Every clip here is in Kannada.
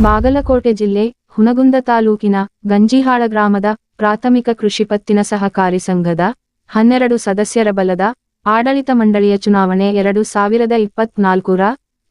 ಬಾಗಲಕೋಟೆ ಜಿಲ್ಲೆ ಹುನಗುಂದ ತಾಲೂಕಿನ ಗಂಜಿಹಾಳ ಗ್ರಾಮದ ಪ್ರಾಥಮಿಕ ಕೃಷಿ ಪತ್ತಿನ ಸಹಕಾರಿ ಸಂಘದ 12 ಸದಸ್ಯರ ಬಲದ ಆಡಳಿತ ಮಂಡಳಿಯ ಚುನಾವಣೆ 2024ರ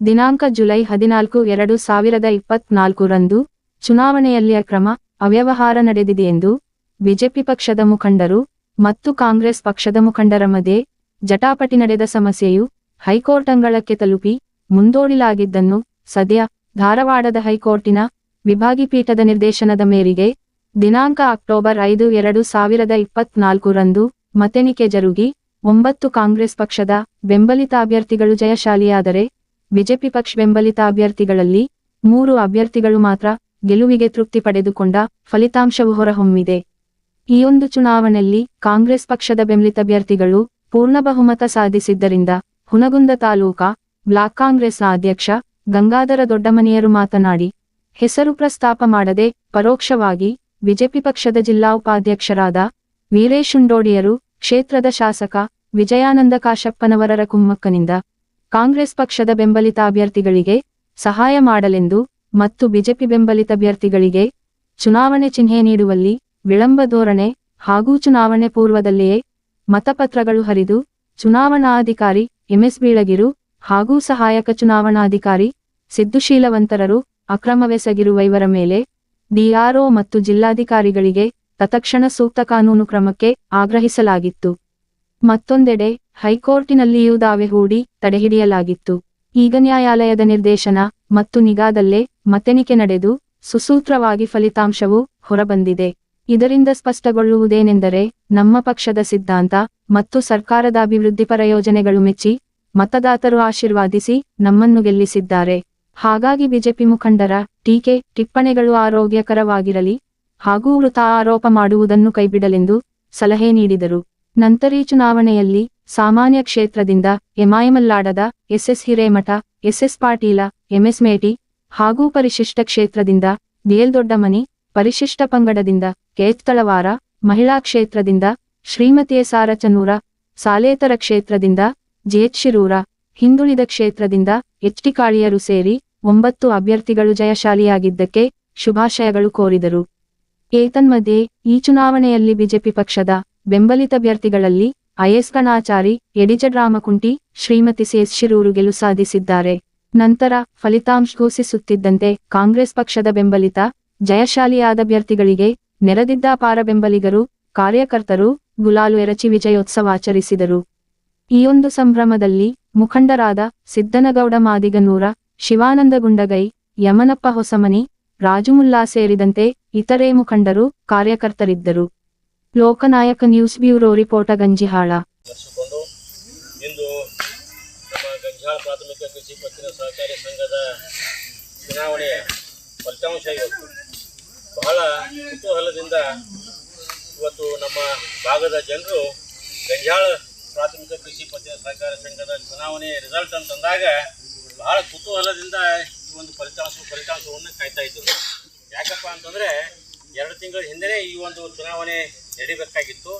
ದಿನಾಂಕ ಜುಲೈ 14, 2024 ರಂದು ಚುನಾವಣೆಯಲ್ಲಿ ಅಕ್ರಮ ಅವ್ಯವಹಾರ ನಡೆದಿದೆಯೆಂದು ಬಿಜೆಪಿ ಪಕ್ಷದ ಮುಖಂಡರು ಮತ್ತು ಕಾಂಗ್ರೆಸ್ ಪಕ್ಷದ ಮುಖಂಡರ ಮಧ್ಯೆ ಜಟಾಪಟಿ ನಡೆದ ಸಮಸ್ಯೆಯು ಹೈಕೋರ್ಟ್ ಅಂಗಳಕ್ಕೆ ತಲುಪಿ ಮುಂದೂಡಲಾಗಿದ್ದನ್ನು ಸದ್ಯ ಧಾರವಾಡದ ಹೈಕೋರ್ಟಿನ ವಿಭಾಗೀಯ ಪೀಠದ ನಿರ್ದೇಶನದ ಮೇರೆಗೆ ದಿನಾಂಕ ಅಕ್ಟೋಬರ್ 5, 2024 ರಂದು ಮತೆಣಿಕೆ ಜರುಗಿ 9 ಕಾಂಗ್ರೆಸ್ ಪಕ್ಷದ ಬೆಂಬಲಿತ ಅಭ್ಯರ್ಥಿಗಳು ಜಯಶಾಲಿಯಾದರೆ ಬಿಜೆಪಿ ಪಕ್ಷ ಬೆಂಬಲಿತ ಅಭ್ಯರ್ಥಿಗಳಲ್ಲಿ 3 ಅಭ್ಯರ್ಥಿಗಳು ಮಾತ್ರ ಗೆಲುವಿಗೆ ತೃಪ್ತಿ ಪಡೆದುಕೊಂಡ ಫಲಿತಾಂಶವು ಹೊರಹೊಮ್ಮಿದೆ. ಈ ಒಂದು ಚುನಾವಣೆಯಲ್ಲಿ ಕಾಂಗ್ರೆಸ್ ಪಕ್ಷದ ಬೆಂಬಲಿತ ಅಭ್ಯರ್ಥಿಗಳು ಪೂರ್ಣ ಬಹುಮತ ಸಾಧಿಸಿದ್ದರಿಂದ ಹುನಗುಂದ ತಾಲೂಕಾ ಬ್ಲಾಕ್ ಕಾಂಗ್ರೆಸ್ನ ಅಧ್ಯಕ್ಷ ಗಂಗಾಧರ ದೊಡ್ಡಮನಿಯರು ಮಾತನಾಡಿ, ಹೆಸರು ಪ್ರಸ್ತಾಪ ಮಾಡದೆ ಪರೋಕ್ಷವಾಗಿ ಬಿಜೆಪಿ ಪಕ್ಷದ ಜಿಲ್ಲಾ ಉಪಾಧ್ಯಕ್ಷರಾದ ವೀರೇಶ್ ಉಂಡೋಡಿಯರು ಕ್ಷೇತ್ರದ ಶಾಸಕ ವಿಜಯಾನಂದ ಕಾಶಪ್ಪನವರರ ಕುಮ್ಮಕ್ಕನಿಂದ ಕಾಂಗ್ರೆಸ್ ಪಕ್ಷದ ಬೆಂಬಲಿತ ಅಭ್ಯರ್ಥಿಗಳಿಗೆ ಸಹಾಯ ಮಾಡಲೆಂದು ಮತ್ತು ಬಿಜೆಪಿ ಬೆಂಬಲಿತ ಅಭ್ಯರ್ಥಿಗಳಿಗೆ ಚುನಾವಣೆ ಚಿಹ್ನೆ ನೀಡುವಲ್ಲಿ ವಿಳಂಬ ಧೋರಣೆ ಹಾಗೂ ಚುನಾವಣೆ ಪೂರ್ವದಲ್ಲಿಯೇ ಮತಪತ್ರಗಳು ಹರಿದು ಚುನಾವಣಾಧಿಕಾರಿ ಎಂಎಸ್ ಬೀಳಗಿರು ಹಾಗೂ ಸಹಾಯಕ ಚುನಾವಣಾಧಿಕಾರಿ ಸಿದ್ದುಶೀಲವಂತರರು ಅಕ್ರಮವೆಸಗಿರುವ ಇವರ ಮೇಲೆ ಡಿಆರ್ಒ ಮತ್ತು ಜಿಲ್ಲಾಧಿಕಾರಿಗಳಿಗೆ ತತ್ಕ್ಷಣ ಸೂಕ್ತ ಕಾನೂನು ಕ್ರಮಕ್ಕೆ ಆಗ್ರಹಿಸಲಾಗಿತ್ತು. ಮತ್ತೊಂದೆಡೆ ಹೈಕೋರ್ಟಿನಲ್ಲಿಯೂ ದಾವೆ ಹೂಡಿ ತಡೆಹಿಡಿಯಲಾಗಿತ್ತು. ಈಗ ನ್ಯಾಯಾಲಯದ ನಿರ್ದೇಶನ ಮತ್ತು ನಿಗಾದಲ್ಲೇ ಮತೆಣಿಕೆ ನಡೆದು ಸುಸೂತ್ರವಾಗಿ ಫಲಿತಾಂಶವು ಹೊರಬಂದಿದೆ. ಇದರಿಂದ ಸ್ಪಷ್ಟಗೊಳ್ಳುವುದೇನೆಂದರೆ ನಮ್ಮ ಪಕ್ಷದ ಸಿದ್ಧಾಂತ ಮತ್ತು ಸರ್ಕಾರದ ಅಭಿವೃದ್ಧಿಪರ ಯೋಜನೆಗಳು ಮೆಚ್ಚಿ ಮತದಾತರು ಆಶೀರ್ವಾದಿಸಿ ನಮ್ಮನ್ನು ಗೆಲ್ಲಿಸಿದ್ದಾರೆ. ಹಾಗಾಗಿ ಬಿಜೆಪಿ ಮುಖಂಡರ ಟೀಕೆ ಟಿಪ್ಪಣಿಗಳು ಆರೋಗ್ಯಕರವಾಗಿರಲಿ ಹಾಗೂ ವೃಥಾ ಆರೋಪ ಮಾಡುವುದನ್ನು ಕೈಬಿಡಲೆಂದು ಸಲಹೆ ನೀಡಿದರು. ನಂತರ ಈ ಚುನಾವಣೆಯಲ್ಲಿ ಸಾಮಾನ್ಯ ಕ್ಷೇತ್ರದಿಂದ ಎಮೈಮಲ್ಲಾಡದ SS Hiremath, SS Patil, MS Meti ಹಾಗೂ ಪರಿಶಿಷ್ಟ ಕ್ಷೇತ್ರದಿಂದ ಡಿಎಲ್ ದೊಡ್ಡಮನಿ, ಪರಿಶಿಷ್ಟ ಪಂಗಡದಿಂದ ಕೆಎಚ್ ತಳವಾರ, ಮಹಿಳಾ ಕ್ಷೇತ್ರದಿಂದ ಶ್ರೀಮತಿ ಎಸ್ ಆರಚನೂರ, ಸಾಲೇತರ ಕ್ಷೇತ್ರದಿಂದ ಜೆಎಚ್ ಶಿರೂರ, ಹಿಂದುಳಿದ ಕ್ಷೇತ್ರದಿಂದ ಎಚ್ ಟಿ ಕಾಳಿಯರು ಸೇರಿ 9 ಅಭ್ಯರ್ಥಿಗಳು ಜಯಶಾಲಿಯಾಗಿದ್ದಕ್ಕೆ ಶುಭಾಶಯಗಳು ಕೋರಿದರು. ಏತನ್ಮಧ್ಯೆ ಈ ಚುನಾವಣೆಯಲ್ಲಿ ಬಿಜೆಪಿ ಪಕ್ಷದ ಬೆಂಬಲಿತ ಅಭ್ಯರ್ಥಿಗಳಲ್ಲಿ ಐಎಸ್ ಗಣಾಚಾರಿ, ಎಡಿಜಡ್ ರಾಮಕುಂಟಿ, ಶ್ರೀಮತಿ ಸಿ.ಎಸ್. ಶಿರೂರು ಗೆಲುವು ಸಾಧಿಸಿದ್ದಾರೆ. ನಂತರ ಫಲಿತಾಂಶ ಘೋಷಿಸುತ್ತಿದ್ದಂತೆ ಕಾಂಗ್ರೆಸ್ ಪಕ್ಷದ ಬೆಂಬಲಿತ ಜಯಶಾಲಿಯಾದ ಅಭ್ಯರ್ಥಿಗಳಿಗೆ ನೆರೆದಿದ್ದ ಅಪಾರ ಬೆಂಬಲಿಗರು, ಕಾರ್ಯಕರ್ತರು ಗುಲಾಲು ಎರಚಿ ವಿಜಯೋತ್ಸವ ಆಚರಿಸಿದರು. ಈ ಒಂದು ಸಂಭ್ರಮದಲ್ಲಿ ಮುಖಂಡರಾದ ಸಿದ್ದನಗೌಡ ಮಾದಿಗನೂರ, ಶಿವಾನಂದ ಗುಂಡಗೈ, ಯಮನಪ್ಪ ಹೊಸಮನಿ, ರಾಜುಮುಲ್ಲಾ ಸೇರಿದಂತೆ ಇತರೆ ಮುಖಂಡರು, ಕಾರ್ಯಕರ್ತರಿದ್ದರು. ಲೋಕನಾಯಕ ನ್ಯೂಸ್ ಬ್ಯೂರೋ ರಿಪೋರ್ಟ್ ಗಂಜಿಹಾಳ. ಇಂದು ನಮ್ಮ ಗಂಜಿಹಾಳ ಪ್ರಾಥಮಿಕ ಕೃಷಿ ಪತ್ತಿನ ಸಹಕಾರಿ ಸಂಘದ ಚುನಾವಣೆಯ ಫಲಿತಾಂಶ ಇವತ್ತು ಬಹಳ ಕುತೂಹಲದಿಂದ ಇವತ್ತು ನಮ್ಮ ಭಾಗದ ಜನರು ಗಂಜಿಹಾಳ ಪ್ರಾಥಮಿಕ ಕೃಷಿ ಪತ್ತಿನ ಸಹಕಾರಿ ಸಂಘದ ಚುನಾವಣೆ ರಿಸಲ್ಟ್ ಅಂತಂದಾಗ ಬಹಳ ಕುತೂಹಲದಿಂದ ಈ ಒಂದು ಫಲಿತಾಂಶವನ್ನು ಕಾಯ್ತಾ ಇದ್ದರು. ಯಾಕಪ್ಪ ಅಂತಂದರೆ 2 ತಿಂಗಳ ಹಿಂದೆ ಈ ಒಂದು ಚುನಾವಣೆ ನಡೀಬೇಕಾಗಿತ್ತು.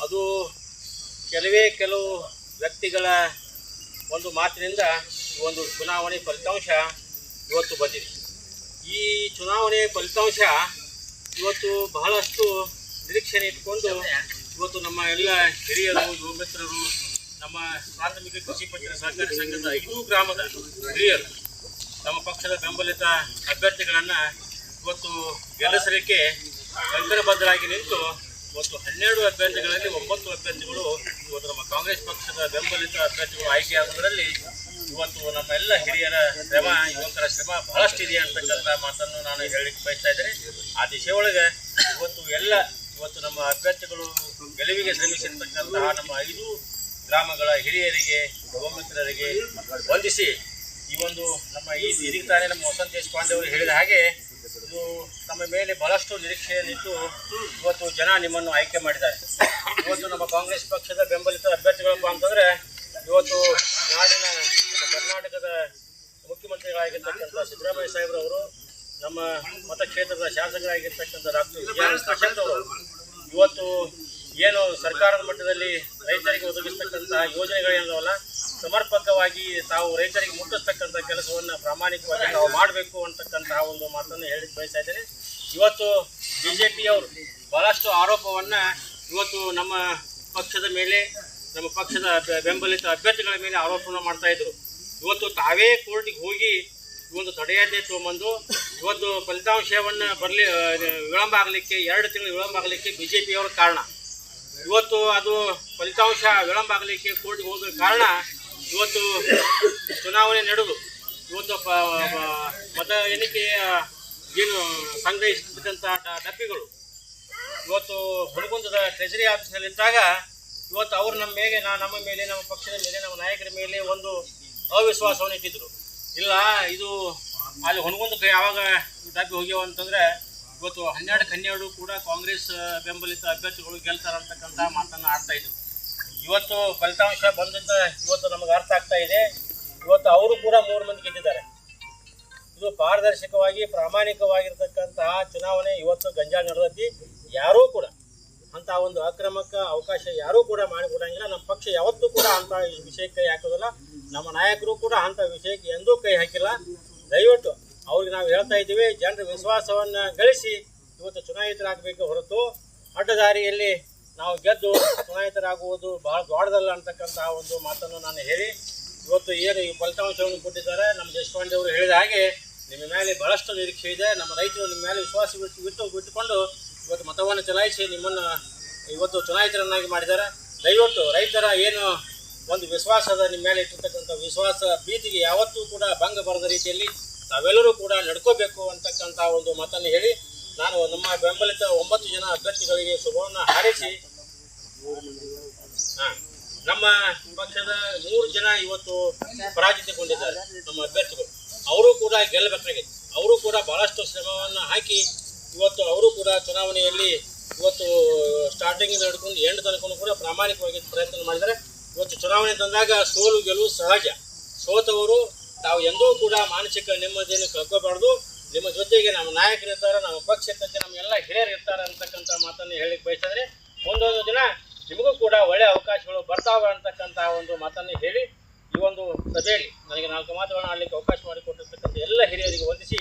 ಅದು ಕೆಲವು ವ್ಯಕ್ತಿಗಳ ಒಂದು ಮಾತಿನಿಂದ ಈ ಒಂದು ಚುನಾವಣೆ ಫಲಿತಾಂಶ ಇವತ್ತು ಬಂದಿದೆ. ಈ ಚುನಾವಣೆ ಫಲಿತಾಂಶ ಇವತ್ತು ಬಹಳಷ್ಟು ನಿರೀಕ್ಷೆಯನ್ನು ಇಟ್ಕೊಂಡು ಇವತ್ತು ನಮ್ಮ ಎಲ್ಲ ಹಿರಿಯರು, ಯುವ ಮಿತ್ರರು, ನಮ್ಮ ಪ್ರಾಥಮಿಕ ಕೃಷಿ ಪತ್ತಿನ ಸಹಕಾರಿ ಸಂಘದ 5 ಗ್ರಾಮದ ಹಿರಿಯರು ನಮ್ಮ ಪಕ್ಷದ ಬೆಂಬಲಿತ ಅಭ್ಯರ್ಥಿಗಳನ್ನು ಇವತ್ತು ಗೆಲ್ಲಿಸಲಿಕ್ಕೆ ಕಂಕಣಬದ್ಧರಾಗಿ ನಿಂತು ಇವತ್ತು 12 ಅಭ್ಯರ್ಥಿಗಳಲ್ಲಿ 9 ಅಭ್ಯರ್ಥಿಗಳು ಇವತ್ತು ನಮ್ಮ ಕಾಂಗ್ರೆಸ್ ಪಕ್ಷದ ಬೆಂಬಲಿತ ಅಭ್ಯರ್ಥಿಗಳು ಆಯ್ಕೆಯಾಗುವುದರಲ್ಲಿ ಇವತ್ತು ನಮ್ಮ ಎಲ್ಲ ಹಿರಿಯರ ಶ್ರಮ, ಯುವಕರ ಶ್ರಮ ಬಹಳಷ್ಟಿದೆ ಅಂತಕ್ಕಂಥ ಮಾತನ್ನು ನಾನು ಹೇಳಲಿಕ್ಕೆ ಬಯಸ್ತಾ ಇದ್ದೇನೆ. ಆ ದಿಶೆಯೊಳಗೆ ಇವತ್ತು ನಮ್ಮ ಅಭ್ಯರ್ಥಿಗಳು ಗೆಲುವಿಗೆ ಶ್ರಮಿಸಿರ್ತಕ್ಕಂತಹ ನಮ್ಮ 5 ಗ್ರಾಮಗಳ ಹಿರಿಯರಿಗೆ, ಯುವ ಮಿತ್ರರಿಗೆ ವಂದಿಸಿ ಈ ಒಂದು ನಮ್ಮ ಇದೀಗ ತಾನೇ ನಮ್ಮ ವಸಂತ ದೇಶಪಾಂಡೆ ಅವರು ಹೇಳಿದ ಹಾಗೆ ಇದು ನಮ್ಮ ಮೇಲೆ ಬಹಳಷ್ಟು ನಿರೀಕ್ಷೆಯನ್ನಿಟ್ಟು ಇವತ್ತು ಜನ ನಿಮ್ಮನ್ನು ಆಯ್ಕೆ ಮಾಡಿದ್ದಾರೆ. ಇವತ್ತು ನಮ್ಮ ಕಾಂಗ್ರೆಸ್ ಪಕ್ಷದ ಬೆಂಬಲಿತ ಅಭ್ಯರ್ಥಿಗಳಪ್ಪ ಅಂತಂದರೆ ಇವತ್ತು ನಾಡಿನ ಕರ್ನಾಟಕದ ಮುಖ್ಯಮಂತ್ರಿಗಳಾಗಿರ್ತಕ್ಕಂಥ ಸಿದ್ದರಾಮಯ್ಯ ಸಾಹೇಬ್ರವರು, ನಮ್ಮ ಮತಕ್ಷೇತ್ರದ ಶಾಸಕರಾಗಿರ್ತಕ್ಕಂಥ ಡಾಕ್ಟರ್ ವಿಜಯಾನಂದ ಕಾಶಪ್ಪನವರು ಇವತ್ತು ಏನು ಸರ್ಕಾರದ ಮಟ್ಟದಲ್ಲಿ ರೈತರಿಗೆ ಒದಗಿಸ್ತಕ್ಕಂಥ ಯೋಜನೆಗಳೇನವಲ್ಲ ಸಮರ್ಪಕವಾಗಿ ತಾವು ರೈತರಿಗೆ ಮುಟ್ಟಿಸ್ತಕ್ಕಂಥ ಕೆಲಸವನ್ನು ಪ್ರಾಮಾಣಿಕವಾಗಿ ನಾವು ಮಾಡಬೇಕು ಅಂತಕ್ಕಂತಹ ಒಂದು ಮಾತನ್ನು ಹೇಳಿಕ್ಕೆ ಬಯಸ್ತಾ ಇದ್ದೇನೆ. ಇವತ್ತು BJPಯವರು ಬಹಳಷ್ಟು ಆರೋಪವನ್ನು ಇವತ್ತು ನಮ್ಮ ಪಕ್ಷದ ಮೇಲೆ, ನಮ್ಮ ಪಕ್ಷದ ಬೆಂಬಲಿತ ಅಭ್ಯರ್ಥಿಗಳ ಮೇಲೆ ಆರೋಪವನ್ನು ಮಾಡ್ತಾ ಇದ್ರು. ಇವತ್ತು ತಾವೇ ಕೋರ್ಟಿಗೆ ಹೋಗಿ ಇವತ್ತು ತಡೆಯಾಜ್ಞೆ ತೊಗೊಂಬಂದು ಇವತ್ತು ಫಲಿತಾಂಶವನ್ನು ವಿಳಂಬ ಆಗಲಿಕ್ಕೆ 2 ತಿಂಗಳು ವಿಳಂಬ ಆಗಲಿಕ್ಕೆ BJPಯವರು ಕಾರಣ. ಇವತ್ತು ಅದು ಫಲಿತಾಂಶ ವಿಳಂಬ ಆಗಲಿಕ್ಕೆ ಕೋರ್ಟ್ಗೆ ಹೋದ ಕಾರಣ ಇವತ್ತು ಚುನಾವಣೆ ನಡೆದು ಇವತ್ತು ಮತ ಎಣಿಕೆಯ ಏನು ಸಂಗ್ರಹಿಸಿದಂಥ ಡಬ್ಬಿಗಳು ಇವತ್ತು ಹುಣಗುಂದದ ಟ್ರೆಜರಿ ಆಫೀಸ್ನಲ್ಲಿದ್ದಾಗ ಇವತ್ತು ಅವರು ನಮ್ಮ ಮೇಲೆ ನಮ್ಮ ಪಕ್ಷದ ಮೇಲೆ, ನಮ್ಮ ನಾಯಕರ ಮೇಲೆ ಒಂದು ಅವಿಶ್ವಾಸವನ್ನು ಇಟ್ಟಿದ್ರು. ಇಲ್ಲ, ಇದು ಅಲ್ಲಿ ಹುಣಗುಂದಕ್ಕೆ ಯಾವಾಗ ಡಬ್ಬಿ ಹೋಗ್ಯಾವ ಅಂತಂದರೆ ಇವತ್ತು 12 ಕೂಡ ಕಾಂಗ್ರೆಸ್ ಬೆಂಬಲಿತ ಅಭ್ಯರ್ಥಿಗಳು ಗೆಲ್ತಾರಂತಕ್ಕಂಥ ಮಾತನ್ನು ಆಡ್ತಾ ಇದ್ರು. ಇವತ್ತು ಫಲಿತಾಂಶ ಬಂದಿದ್ದ ಇವತ್ತು ನಮಗೆ ಅರ್ಥ ಆಗ್ತಾ ಇದೆ. ಇವತ್ತು ಅವರು ಕೂಡ 3 ಮಂದಿ ಗೆದ್ದಿದ್ದಾರೆ. ಇದು ಪಾರದರ್ಶಕವಾಗಿ ಪ್ರಾಮಾಣಿಕವಾಗಿರ್ತಕ್ಕಂತಹ ಚುನಾವಣೆ ಇವತ್ತು ಗಂಜಾಳ ನಡೆದೈತಿ. ಯಾರೂ ಕೂಡ ಅಂಥ ಒಂದು ಅಕ್ರಮಕ್ಕೆ ಅವಕಾಶ ಯಾರೂ ಕೂಡ ಮಾಡಿಕೊಡಂಗಿಲ್ಲ. ನಮ್ಮ ಪಕ್ಷ ಯಾವತ್ತೂ ಕೂಡ ಅಂಥ ವಿಷಯಕ್ಕೆ ಕೈ ಹಾಕೋದಿಲ್ಲ. ನಮ್ಮ ನಾಯಕರು ಕೂಡ ಅಂಥ ವಿಷಯಕ್ಕೆ ಎಂದೂ ಕೈ ಹಾಕಿಲ್ಲ. ದಯವಿಟ್ಟು ಅವ್ರಿಗೆ ನಾವು ಹೇಳ್ತಾ ಇದ್ದೀವಿ, ಜನರ ವಿಶ್ವಾಸವನ್ನು ಗಳಿಸಿ ಇವತ್ತು ಚುನಾಯಿತರಾಗಬೇಕು ಹೊರತು ಅಡ್ಡದಾರಿಯಲ್ಲಿ ನಾವು ಗೆದ್ದು ಚುನಾಯಿತರಾಗುವುದು ಬಹಳ ದೊಡ್ಡದಲ್ಲ ಅಂತಕ್ಕಂತಹ ಒಂದು ಮಾತನ್ನು ನಾನು ಹೇಳಿ, ಇವತ್ತು ಏನು ಈ ಫಲಿತಾಂಶವನ್ನು ಕೊಟ್ಟಿದ್ದಾರೆ ನಮ್ಮ ದೇಶಪಾಂಡೆ ಅವರು ಹೇಳಿದ ಹಾಗೆ ನಿಮ್ಮ ಮೇಲೆ ಬಹಳಷ್ಟು ನಿರೀಕ್ಷೆ ಇದೆ. ನಮ್ಮ ರೈತರು ನಿಮ್ಮ ಮೇಲೆ ವಿಶ್ವಾಸ ಬಿಟ್ಟುಕೊಂಡು ಇವತ್ತು ಮತವನ್ನು ಚಲಾಯಿಸಿ ನಿಮ್ಮನ್ನು ಇವತ್ತು ಚುನಾಯಿತರನ್ನಾಗಿ ಮಾಡಿದ್ದಾರೆ. ದಯವಿಟ್ಟು ರೈತರ ಏನು ಒಂದು ವಿಶ್ವಾಸದ ನಿಮ್ಮ ಮೇಲೆ ಇಟ್ಟಿರ್ತಕ್ಕಂಥ ವಿಶ್ವಾಸ ಪ್ರೀತಿಗೆ ಯಾವತ್ತೂ ಕೂಡ ಭಂಗ ಬರದ ರೀತಿಯಲ್ಲಿ ತಾವೆಲ್ಲರೂ ಕೂಡ ನಡ್ಕೋಬೇಕು ಅಂತಕ್ಕಂಥ ಒಂದು ಮಾತನ್ನು ಹೇಳಿ, ನಾನು ನಮ್ಮ ಬೆಂಬಲಿತ 9 ಜನ ಅಭ್ಯರ್ಥಿಗಳಿಗೆ ಶುಭವನ್ನು ಹಾರೈಸಿ, ನಮ್ಮ ಪಕ್ಷದ 3 ಜನ ಇವತ್ತು ಪರಾಜಿತಗೊಂಡಿದ್ದಾರೆ ನಮ್ಮ ಅಭ್ಯರ್ಥಿಗಳು. ಅವರು ಕೂಡ ಗೆಲ್ಲಬೇಕಾಗಿದೆ. ಅವರು ಕೂಡ ಬಹಳಷ್ಟು ಶ್ರಮವನ್ನು ಹಾಕಿ ಇವತ್ತು ಅವರು ಕೂಡ ಚುನಾವಣೆಯಲ್ಲಿ ಇವತ್ತು ಸ್ಟಾರ್ಟಿಂಗಿಂದ ಹಿಡ್ಕೊಂಡು ಎಂಡ್ ತನಕ ಕೂಡ ಪ್ರಾಮಾಣಿಕವಾಗಿ ಪ್ರಯತ್ನ ಮಾಡಿದ್ದಾರೆ. ಇವತ್ತು ಚುನಾವಣೆ ತಂದಾಗ ಸೋಲು ಗೆಲುವು ಸಹಜ. ಸೋತವರು ತಾವು ಎಂದೂ ಕೂಡ ಮಾನಸಿಕ ನೆಮ್ಮದಿಯನ್ನು ಕಳ್ಕೋಬಾರ್ದು. ನಿಮ್ಮ ಜೊತೆಗೆ ನಮ್ಮ ನಾಯಕರು ಇರ್ತಾರೆ, ನಮ್ಮ ಪಕ್ಷಕ್ಕೆ ನಮ್ಮೆಲ್ಲ ಹಿರಿಯರು ಇರ್ತಾರೆ ಅಂತಕ್ಕಂಥ ಮಾತನ್ನು ಹೇಳಿಕ್ಕೆ ಬಯಸಿದರೆ ಮುಂದೊಂದು ದಿನ ನಿಮಗೂ ಕೂಡ ಒಳ್ಳೆಯ ಅವಕಾಶಗಳು ಬರ್ತಾವೆ ಅಂತಕ್ಕಂಥ ಒಂದು ಮಾತನ್ನು ಹೇಳಿ, ಈ ಒಂದು ಸಭೆಯಲ್ಲಿ ನನಗೆ 4 ಮಾತುಗಳನ್ನು ಆಡಲಿಕ್ಕೆ ಅವಕಾಶ ಮಾಡಿಕೊಟ್ಟಿರ್ತಕ್ಕಂಥ ಎಲ್ಲ ಹಿರಿಯರಿಗೆ ವಂದಿಸಿ